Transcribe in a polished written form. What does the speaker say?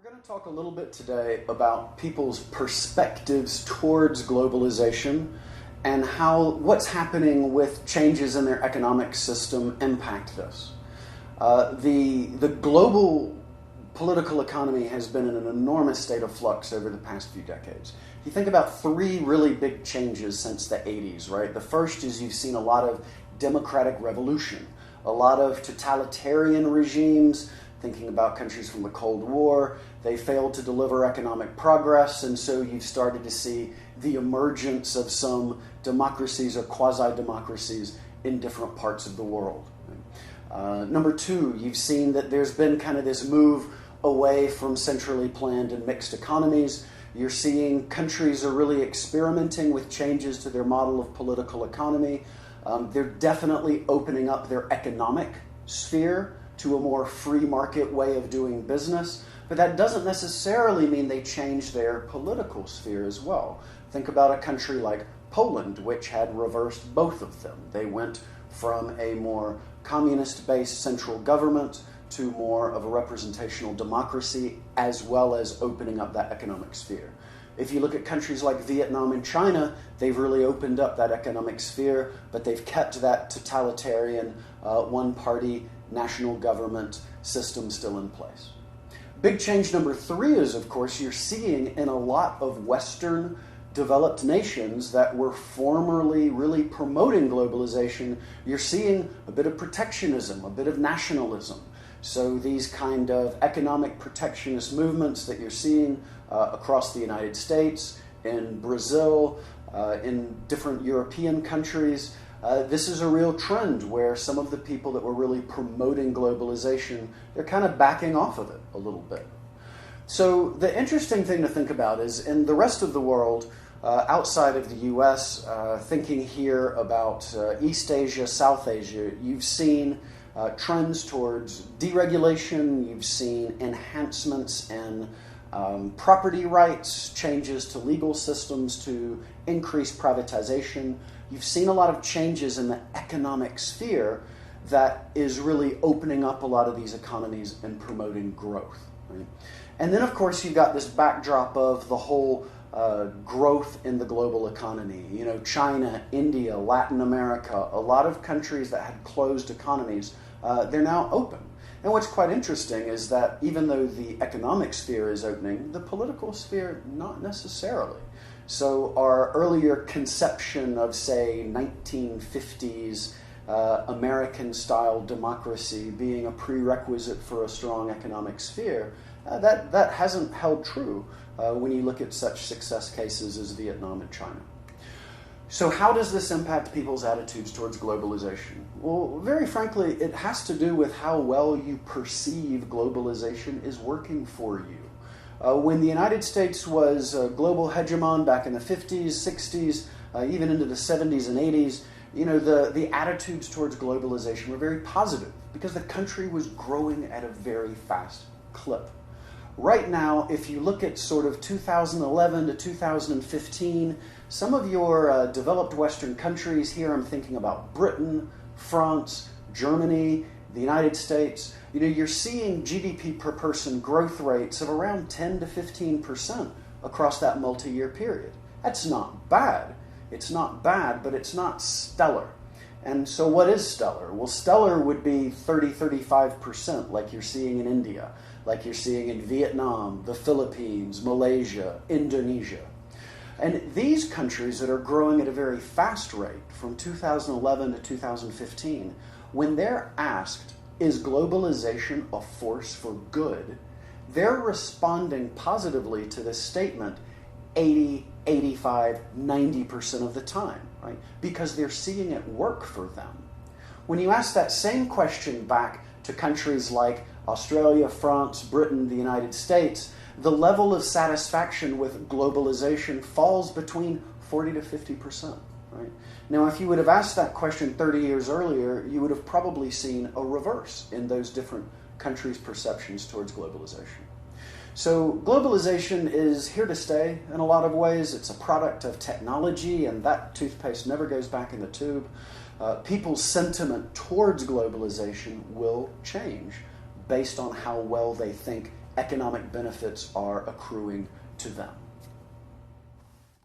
We're going to talk a little bit today about people's perspectives towards globalization and how what's happening with changes in their economic system impact this. The global political economy has been in an enormous state of flux over the past few decades. You think about three really big changes since the 80s, right? The first is you've seen a lot of democratic revolution, a lot of totalitarian regimes. Thinking about countries from the Cold War, they failed to deliver economic progress, and so you've started to see the emergence of some democracies or quasi-democracies in different parts of the world. Number two, you've seen that there's been kind of this move away from centrally planned and mixed economies. You're seeing countries are really experimenting with changes to their model of political economy. They're definitely opening up their economic sphere to a more free market way of doing business, but that doesn't necessarily mean they change their political sphere as well. Think about a country like Poland, which had reversed both of them. They went from a more communist-based central government to more of a representational democracy, as well as opening up that economic sphere. If you look at countries like Vietnam and China, they've really opened up that economic sphere, but they've kept that totalitarian one-party national government system still in place. Big change number three is, of course, you're seeing in a lot of Western developed nations that were formerly really promoting globalization, you're seeing a bit of protectionism, a bit of nationalism. So these kind of economic protectionist movements that you're seeing across the United States, in Brazil, in different European countries, this is a real trend where some of the people that were really promoting globalization, they're kind of backing off of it a little bit. So the interesting thing to think about is in the rest of the world, outside of the US, thinking here about East Asia, South Asia, you've seen trends towards deregulation, you've seen enhancements in property rights, changes to legal systems to increase privatization. You've seen a lot of changes in the economic sphere that is really opening up a lot of these economies and promoting growth. Right? And then, of course, you've got this backdrop of the whole growth in the global economy. You know, China, India, Latin America, a lot of countries that had closed economies, they're now open. And what's quite interesting is that even though the economic sphere is opening, the political sphere not necessarily. So our earlier conception of, say, 1950s American-style democracy being a prerequisite for a strong economic sphere, that hasn't held true when you look at such success cases as Vietnam and China. So how does this impact people's attitudes towards globalization? Well, very frankly, it has to do with how well you perceive globalization is working for you. When the United States was a global hegemon back in the 50s, 60s, even into the 70s and 80s, you know, the attitudes towards globalization were very positive because the country was growing at a very fast clip. Right now, if you look at sort of 2011 to 2015, some of your developed Western countries here, I'm thinking about Britain, France, Germany, the United States, you know, you're seeing GDP per person growth rates of around 10 to 15% across that multi-year period. That's not bad. It's not bad, but it's not stellar. And so what is stellar? Well, stellar would be 30-35% like you're seeing in India, like you're seeing in Vietnam, the Philippines, Malaysia, Indonesia. And these countries that are growing at a very fast rate from 2011 to 2015, when they're asked, is globalization a force for good, they're responding positively to this statement 80, 85, 90% of the time, right? Because they're seeing it work for them. When you ask that same question back to countries like Australia, France, Britain, the United States, the level of satisfaction with globalization falls between 40 to 50%, right? Now, if you would have asked that question 30 years earlier, you would have probably seen a reverse in those different countries' perceptions towards globalization. So globalization is here to stay in a lot of ways. It's a product of technology, and that toothpaste never goes back in the tube. People's sentiment towards globalization will change based on how well they think economic benefits are accruing to them.